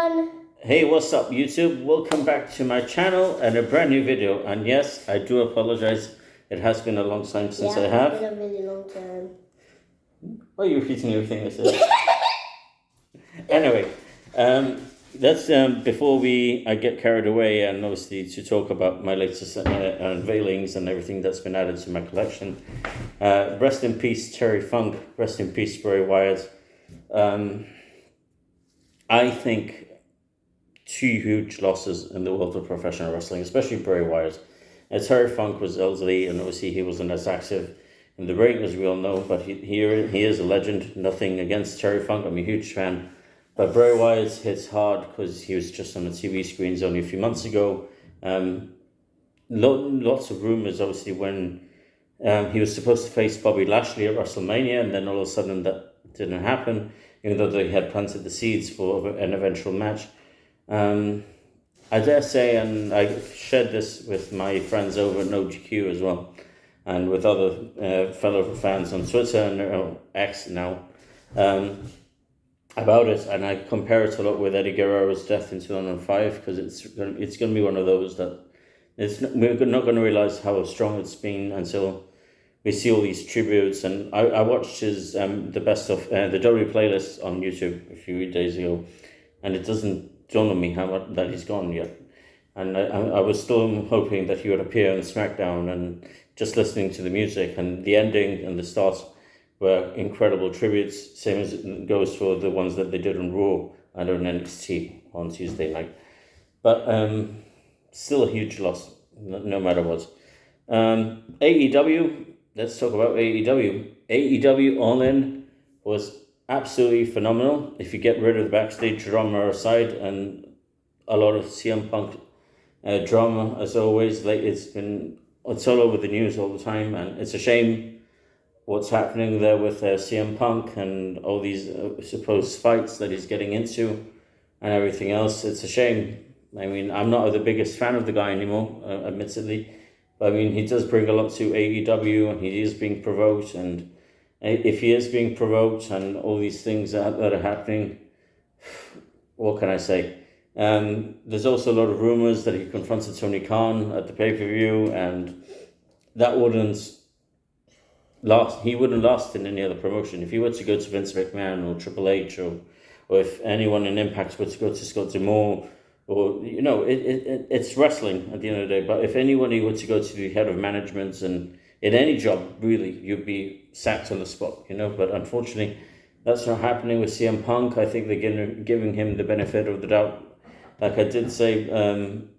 everyone. Hey, what's up YouTube? Welcome back to my channel and a brand new video. And yes, I do apologize. It has been a long time since I have. It's been a really long time. Why are you repeating everything I said? Anyway, that's before I get carried away, and obviously to talk about my latest unveilings and everything that's been added to my collection. Rest in peace, Terry Funk. Rest in peace, Bray Wyatt. I think two huge losses in the world of professional wrestling, especially Bray Wyatt. Terry Funk was elderly, and obviously he wasn't as active in the ring as we all know, but he is a legend. Nothing against Terry Funk, I'm a huge fan. But Bray Wyatt hits hard because he was just on the TV screens only a few months ago. Lots of rumors, obviously, when he was supposed to face Bobby Lashley at WrestleMania, and then all of a sudden that didn't happen, even though they had planted the seeds for an eventual match. I dare say, and I shared this with my friends over at OGQ as well, and with other fellow fans on Twitter and X now, about it, and I compare it a lot with Eddie Guerrero's death in 2005, because it's going to be one of those that we're not going to realize how strong it's been until we see all these tributes. And I watched his the best of the WWE playlist on YouTube a few days ago, and it doesn't dawn on me how much that he's gone yet. And I was still hoping that he would appear on SmackDown, and just listening to the music and the ending and the start were incredible tributes, same as it goes for the ones that they did on Raw and on NXT on Tuesday night. But still a huge loss, no matter what. AEW, let's talk about AEW. AEW All In was absolutely phenomenal. If you get rid of the backstage drama aside, and a lot of CM Punk drama, as always, it's all over the news all the time, and it's a shame what's happening there with CM Punk and all these supposed fights that he's getting into and everything else. It's a shame. I mean, I'm not the biggest fan of the guy anymore, admittedly, but I mean, he does bring a lot to AEW, and he is being provoked, and if he is being provoked and all these things that are happening, what can I say? There's also a lot of rumors that he confronted Tony Khan at the pay-per-view, and that wouldn't last in any other promotion. If he were to go to Vince McMahon or Triple H, or if anyone in Impact were to go to Scott D'Amore, or it's wrestling at the end of the day. But if anybody were to go to the head of management, and in any job really, you'd be sacked on the spot, But unfortunately, that's not happening with CM Punk. I think they're giving him the benefit of the doubt. Like I did say,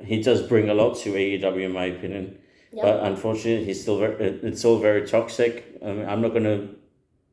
he does bring a lot to AEW, in my opinion. Yep. But unfortunately, it's all very toxic. I mean, I'm not going to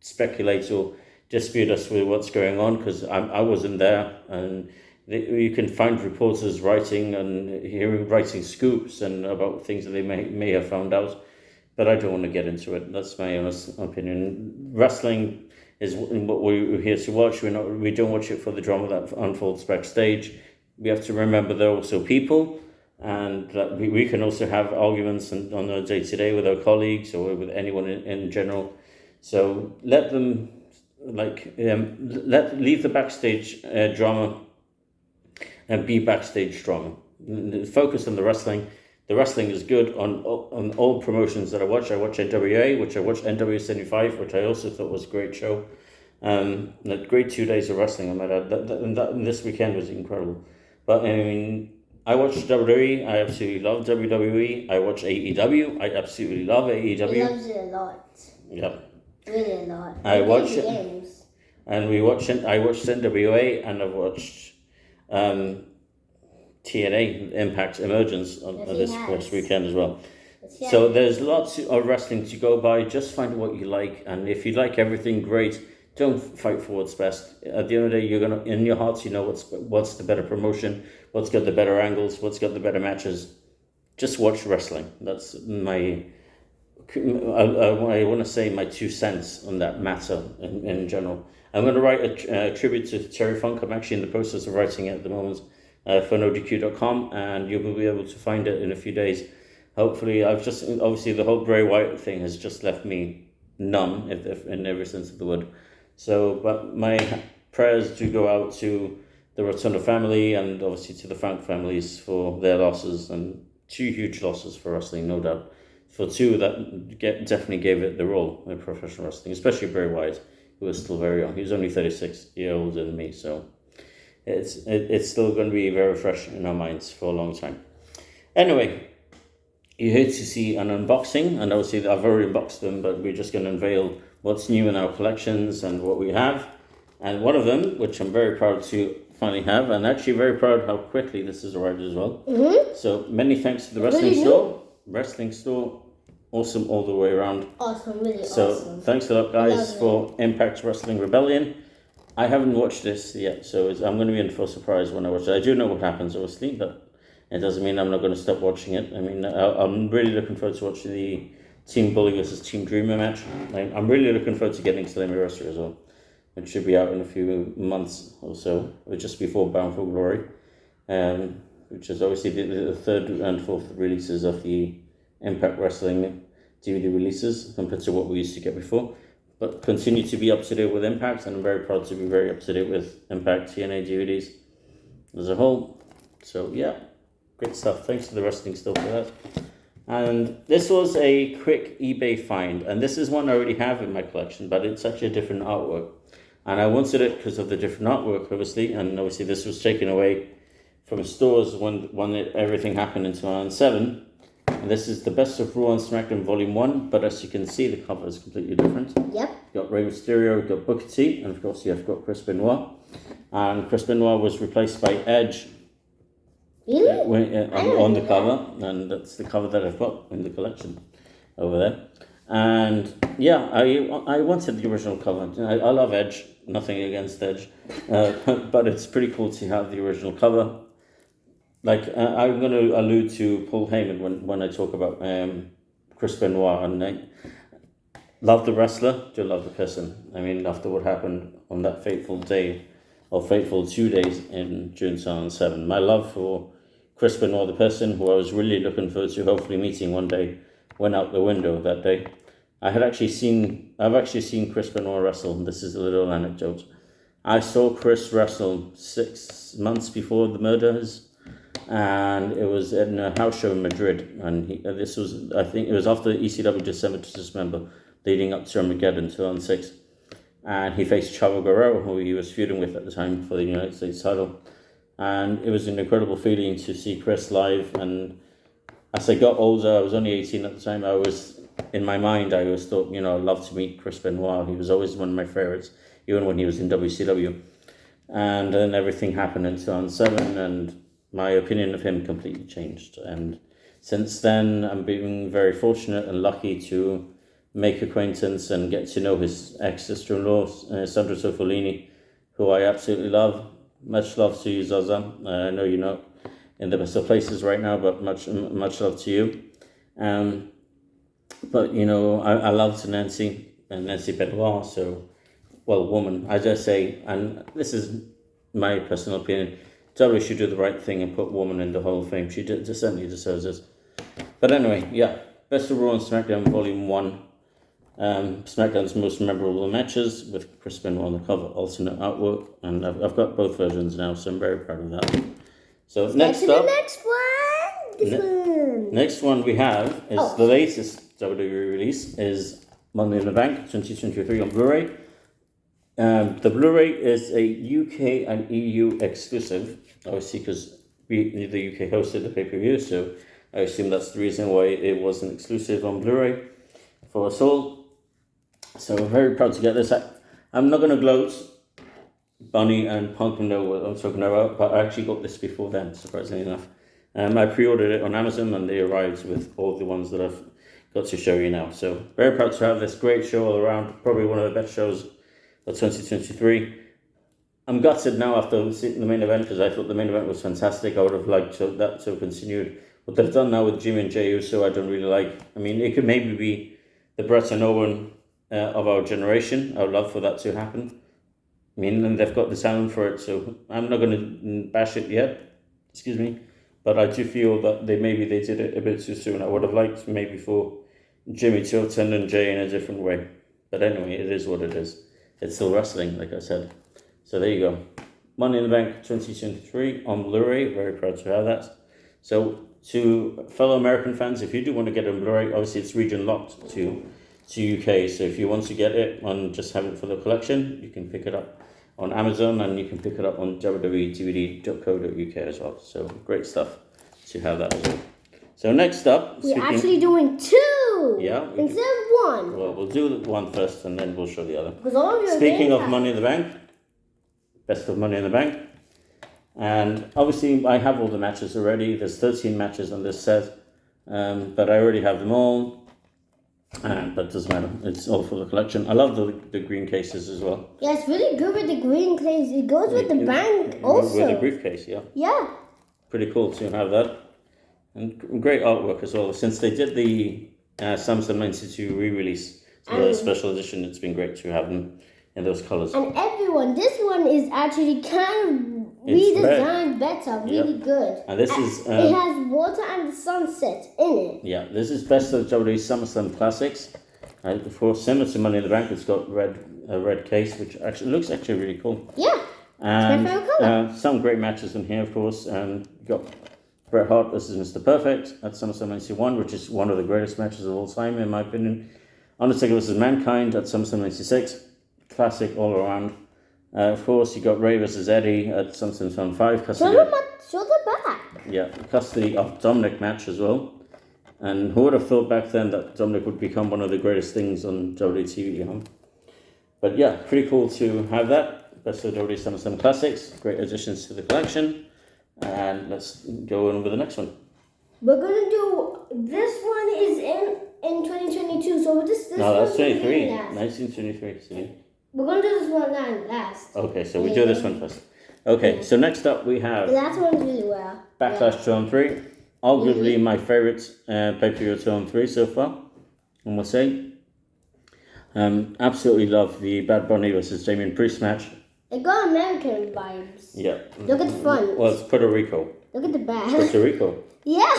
speculate or dispute us with what's going on, because I wasn't there, and you can find reporters writing scoops and about things that they may have found out, but I don't want to get into it. That's my honest opinion. Wrestling is what we're here to watch. We don't watch it for the drama that unfolds backstage. We have to remember they're also people, and that we can also have arguments on a day-to-day with our colleagues or with anyone in general. So let them leave the backstage drama and be backstage drama. Focus on the wrestling. The wrestling is good on all promotions that I watch. I watch NWA, which I watched NWA 75, which I also thought was a great show. Great 2 days of wrestling, I might add. And this weekend was incredible. But I mean, I watch WWE. I absolutely love WWE. I watch AEW. I absolutely love AEW. He loves it a lot. Yep. Really a lot. I watch it. And I watched NWA, and I've watched TNA, Impact Emergence on this weekend as well. Yes. So there's lots of wrestling to go by. Just find what you like, and if you like everything, great. Don't fight for what's best. At the end of the day, you're gonna, in your hearts, what's the better promotion, what's got the better angles, what's got the better matches. Just watch wrestling. That's my. I want to say my 2 cents on that matter in general. I'm going to write a tribute to Terry Funk. I'm actually in the process of writing it at the moment for NoDQ.com, and you will be able to find it in a few days. Hopefully, obviously the whole Bray Wyatt thing has just left me numb, if in every sense of the word. So, but my prayers do go out to the Rotundo family and obviously to the Frank families for their losses, and two huge losses for wrestling, no doubt. For two that definitely gave it the role in professional wrestling, especially Bray Wyatt, who was still very young. He was only 36 years older than me, so it's still going to be very fresh in our minds for a long time. Anyway, you hate to see an unboxing, and obviously I've already unboxed them, but we're just going to unveil what's new in our collections and what we have. And one of them, which I'm very proud to finally have, and actually very proud how quickly this has arrived as well. Mm-hmm. So many thanks to the wrestling store. Wrestling store, awesome all the way around. Awesome, really so awesome. Thanks a lot, guys, for Impact Wrestling Rebellion. I haven't watched this yet, so I'm going to be in for a surprise when I watch it. I do know what happens, obviously, but it doesn't mean I'm not going to stop watching it. I mean, I'm really looking forward to watching the Team Bully versus Team Dreamer match. I'm really looking forward to getting to the anniversary as well. It should be out in a few months or so, or just before Bound for Glory, which is obviously the third and fourth releases of the Impact Wrestling DVD releases compared to what we used to get before. But continue to be up to date with Impact, and I'm very proud to be very up to date with Impact TNA DVDs as a whole. So yeah, great stuff. Thanks to the wrestling store for that. And this was a quick eBay find, and this is one I already have in my collection, but it's actually a different artwork. And I wanted it because of the different artwork, obviously, and obviously this was taken away from stores when everything happened in 2007. And this is the Best of Raw and SmackDown Volume 1, but as you can see, the cover is completely different. Yep. You've got Rey Mysterio, you've got Booker T, and of course you've got Chris Benoit. And Chris Benoit was replaced by Edge. Really? On the cover, and that's the cover that I've got in the collection over there. And yeah, I wanted the original cover. I love Edge, nothing against Edge, but it's pretty cool to have the original cover. Like I'm going to allude to Paul Heyman when I talk about Chris Benoit, and I love the wrestler, do love the person. I mean, after what happened on that fateful day, or fateful 2 days in June 2007, my love for Chris Benoit, the person who I was really looking forward to hopefully meeting one day, went out the window that day. I've actually seen Chris Benoit wrestle. This is a little anecdote. I saw Chris wrestle 6 months before the murders, and it was in a house show in Madrid. And I think it was after ECW December to Dismember, leading up to Armageddon 2006. And he faced Chavo Guerrero, who he was feuding with at the time for the United States title. And it was an incredible feeling to see Chris live. And as I got older, I was only 18 at the time, in my mind, I always thought, I'd love to meet Chris Benoit. He was always one of my favorites, even when he was in WCW. And then everything happened in 2007, and my opinion of him completely changed. And since then, I'm being very fortunate and lucky to make acquaintance and get to know his ex-sister-in-law, Sandra Tofolini, who I absolutely love. Much love to you, Zaza. I know you're not in the best of places right now, but much love to you. But I love Nancy Benoit, woman. I just say, and this is my personal opinion, WWE should do the right thing and put woman in the Hall of Fame. She certainly deserves it. But anyway, yeah, Best of Raw and SmackDown Volume 1. SmackDown's most memorable matches with Chris Benoit on the cover, alternate artwork, and I've got both versions now, so I'm very proud of that. So next up, next one we have is the latest WWE release is Money in the Bank 2023 on Blu-ray. The Blu-ray is a UK and EU exclusive, obviously because the UK hosted the pay-per-view, so I assume that's the reason why it wasn't exclusive on Blu-ray for us all. So we're very proud to get this. I'm not going to gloat. Bunny and Punk know what I'm talking about, but I actually got this before then, surprisingly enough. I pre-ordered it on Amazon, and they arrived with all the ones that I've got to show you now. So very proud to have this great show all around. Probably one of the best shows of 2023. I'm gutted now after seeing the main event, because I thought the main event was fantastic. I would have liked that to have continued. What they've done now with Jimmy and Jey Uso, I don't really like. I mean, it could maybe be the Brett and Owen of our generation. I would love for that to happen. I mean, and they've got the talent for it, so I'm not going to bash it yet. Excuse me. But I do feel that they did it a bit too soon. I would have liked maybe for Jimmy to have turned on Jay in a different way. But anyway, it is what it is. It's still wrestling, like I said. So there you go. Money in the Bank 2023 on Blu-ray. Very proud to have that. So to fellow American fans, if you do want to get it on Blu-ray, obviously it's region locked to UK. So if you want to get it and just have it for the collection, you can pick it up on Amazon, and you can pick it up on www.dvd.co.uk as well. So great stuff to have that as well. So next up, we're actually doing 2. Yeah. Instead of 1. Well, we'll do one first, and then we'll show the other. Because all of your Speaking of Money in the Bank, best of Money in the Bank, and obviously I have all the matches already. There's 13 matches on this set, but I already have them all. But it doesn't matter. It's all for the collection. I love the green cases as well. Yeah, it's really good with the green case. It goes with the bank also. With the briefcase, yeah. Yeah. Pretty cool to have that. And great artwork as well. Since they did the SummerSlam 92 re-release, the special edition, it's been great to have them in those colours. And everyone, this one is actually kind of redesigned better, really good. And this is... it has water and the sunset in it. Yeah, this is best of WWE SummerSlam Classics. For similar to Money in the Bank, it's got a red case, which actually looks really cool. Yeah, and it's my favorite colour. Some great matches in here, of course. You got Bret Hart versus Mr. Perfect at SummerSlam 91, which is one of the greatest matches of all time, in my opinion. Undertaker versus Mankind at SummerSlam 96, classic all around. Of course, you got Ray versus Eddie at SummerSlam 5. Show the back. Yeah, custody of Dominic match as well. And who would have thought back then that Dominic would become one of the greatest things on WWE TV, huh? But yeah, pretty cool to have that. Best of WWE SummerSlam Classics. Great additions to the collection. And let's go on with the next one. We're going to do... This one is in 2022, so this No, that's 23. 1923. See? We're going to do this one last. Okay, so we do this one first. Okay, so next up we have... The last one is really well. Backlash 2-on-3. Arguably my favourite pay-per-view 2-on-3 so far, I must say. Absolutely love the Bad Bunny versus Damian Priest match. It got American vibes. Yeah. Look at the front. Well, it's Puerto Rico. Look at the back. Puerto Rico. Yeah.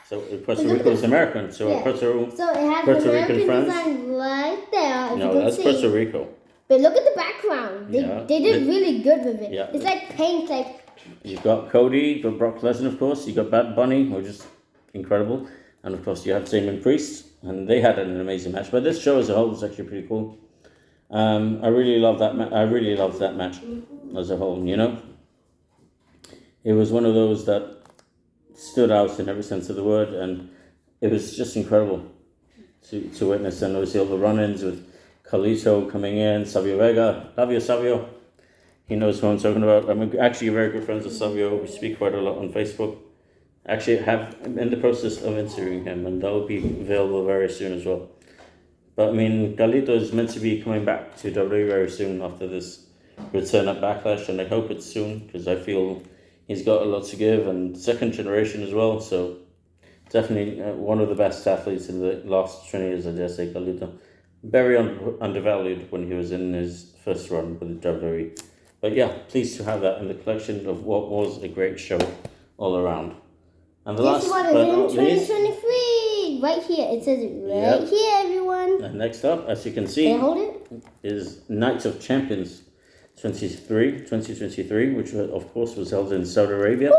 So Puerto Rico is American. So yeah. So it has Puerto American Rican friends. design right there. If No, you can that's see. Puerto Rico. But look at the background. They did really good with it. Yeah. It's like paint, like... You've got Cody, you've got Brock Lesnar, of course. You've got Bad Bunny, which is incredible. And of course, you have Damian Priest. And they had an amazing match. But this show as a whole was actually pretty cool. I really love that. I really loved that match as a whole. You know, it was one of those that stood out in every sense of the word, and it was just incredible to witness. And obviously all the run-ins with Carlito coming in, Savio Vega. Love you, Savio. He knows who I'm talking about. I'm actually very good friends with Savio. We speak quite a lot on Facebook. Actually, I'm in the process of interviewing him, and that will be available very soon as well. But I mean, Carlito is meant to be coming back to WWE very soon after this return at Backlash, and I hope it's soon because I feel he's got a lot to give, and second generation as well. So definitely one of the best athletes in the last 20 years, I dare say, Carlito. Very undervalued when he was in his first run with WWE. But yeah, pleased to have that in the collection of what was a great show all around. And the this last one is in 2023. Right here. It says it right here, everyone. And next up, as you can see, Can I hold it? Is Night of Champions 2023, which of course was held in Saudi Arabia.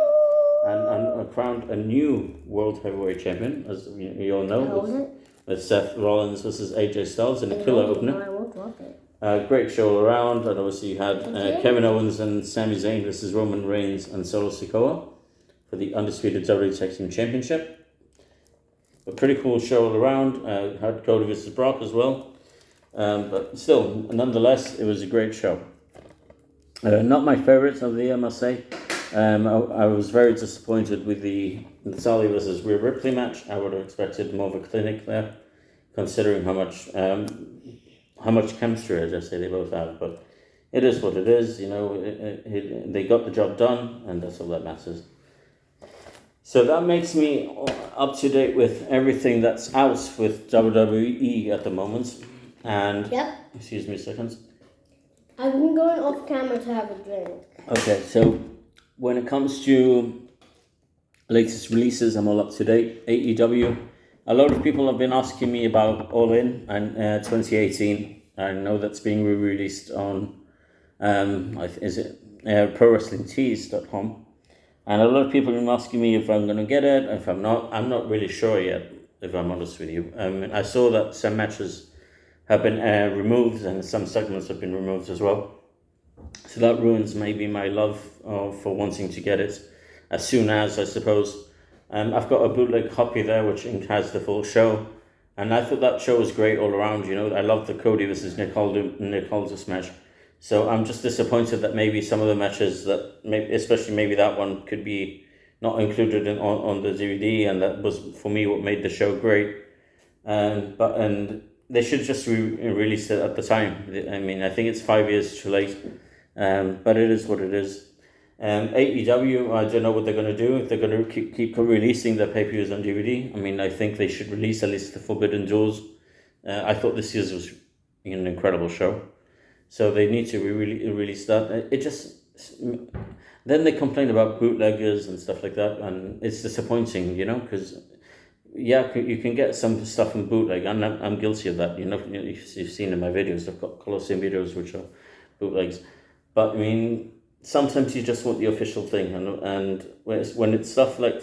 And crowned a new World Heavyweight Champion, as you all know, with Seth Rollins versus AJ Styles in a killer opener. I won't drop it. Great show all around, and obviously you had Kevin Owens and Sami Zayn versus Roman Reigns and Solo Sikoa for the undisputed WWE Tag Team Championship. A pretty cool show all around. Had Cody versus Brock as well, but still, nonetheless, it was a great show. Not my favourite of the year, I must say. I was very disappointed with the Sally versus Rhea Ripley match. I would have expected more of a clinic there, considering how much chemistry, as I say, they both have. But it is what it is. You know, they got the job done, and that's all that matters. So that makes me up to date with everything that's out with WWE at the moment. And excuse me a second. I've been going off camera to have a drink. Okay, so when it comes to latest releases, I'm all up to date. AEW. A lot of people have been asking me about All In and 2018. I know that's being re-released on is it prowrestlingtees.com. And a lot of people have been asking me if I'm going to get it. If I'm not really sure yet, if I'm honest with you. I saw that some matches have been removed and some segments have been removed as well. So that ruins maybe my love for wanting to get it as soon as, I suppose. I've got a bootleg copy there which has the full show. And I thought that show was great all around. I loved the Cody versus Nick Aldis match. So I'm just disappointed that maybe some of the matches especially maybe that one, could be not included on the DVD, and that was for me what made the show great. And they should just release it at the time. I mean, I think it's 5 years too late, but it is what it is. AEW, I don't know what they're going to do. If they're going to keep releasing their pay-per-views on DVD, I mean, I think they should release at least the Forbidden Doors. I thought this year's was an incredible show. So they need to release that. It just... Then they complain about bootleggers and stuff like that, and it's disappointing, because... Yeah, you can get some stuff in bootleg, and I'm guilty of that. You've seen in my videos, I've got Colosseum videos which are bootlegs. But I mean, sometimes you just want the official thing, and when it's stuff like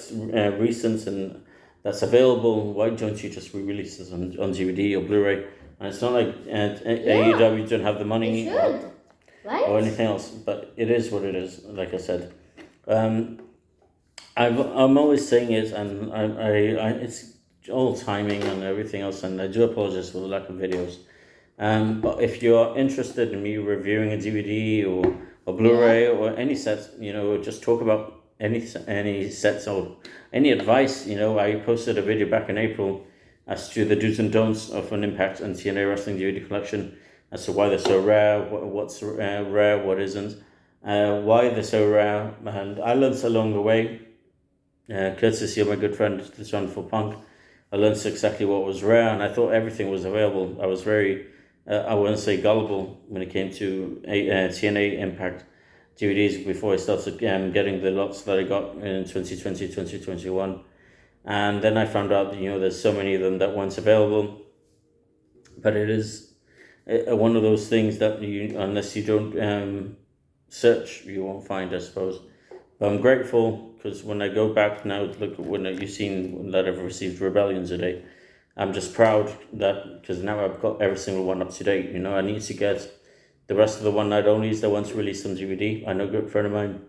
recent and that's available, why don't you just re-release this on DVD or Blu-ray? And it's not like AEW don't have the money or anything else, but it is what it is. Like I said, I'm always saying it, and it's all timing and everything else, and I do apologize for the lack of videos. But if you're interested in me reviewing a DVD or Blu-ray or any sets, just talk about any sets or any advice. I posted a video back in April as to the do's and don'ts of an Impact and TNA Wrestling DVD collection, as to why they're so rare, what's rare, what isn't, why they're so rare, and I learned along the way. Courtesy of my good friend, the John for Punk, I learned exactly what was rare, and I thought everything was available. I was very, I wouldn't say gullible when it came to TNA Impact DVDs before I started getting the lots that I got in 2020, 2021. And then I found out that, there's so many of them that weren't available. But it is one of those things that unless you don't search, you won't find, I suppose. But I'm grateful, because when I go back now, look when you've seen that I've received Rebellion today, I'm just proud that, because now I've got every single one up to date. I need to get the rest of the one night onlys that once released on DVD. I know a good friend of mine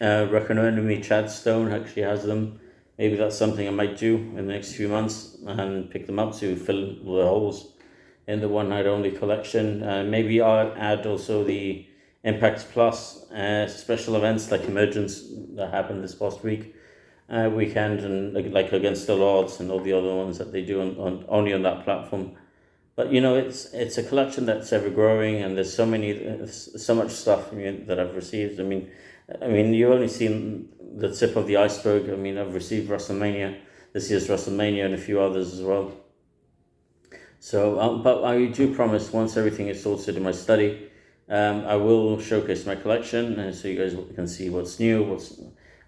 recommended me, Chad Stone, actually has them. Maybe that's something I might do in the next few months and pick them up to fill the holes in the one night only collection. Maybe I'll add also the Impact Plus special events like Emergence that happened this past weekend, and like Against All Odds and all the other ones that they do only on that platform. But it's a collection that's ever growing, and there's so much stuff that I've received. I mean you've only seen the tip of the iceberg. I mean, I've received this year's WrestleMania, and a few others as well. So, but I do promise, once everything is sorted in my study, I will showcase my collection, and so you guys can see what's new,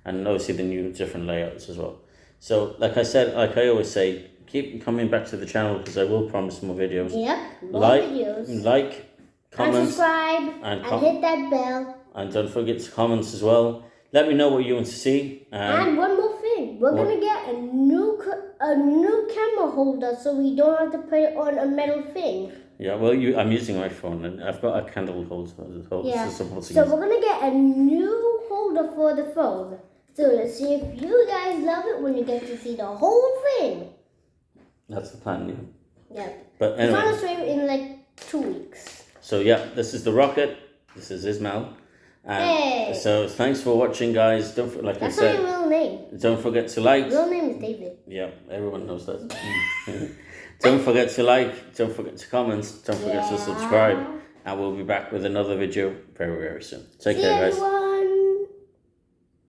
and obviously the new different layouts as well. So, like I always say, keep coming back to the channel, because I will promise more videos. Yep, more videos. Like, comment, and subscribe, and hit that bell. And don't forget to comment as well. Let me know what you want to see. And one more thing, we're gonna get a new camera holder, so we don't have to put it on a metal thing. Yeah, well, I'm using my phone, and I've got a candle holder. Yeah. So we're gonna get a new holder for the phone. So let's see if you guys love it when you get to see the whole thing. That's the plan, yeah. Yeah. But anyway, it's on its way in like 2 weeks. So yeah, this is the Rocket. This is Ismail. Hey. So thanks for watching, guys. That's not your real name. Don't forget to like. Real name is David. Yeah, everyone knows that. Don't forget to like. Don't forget to comment. Don't forget to subscribe. And we'll be back with another video very, very soon. Take care, guys. Everyone.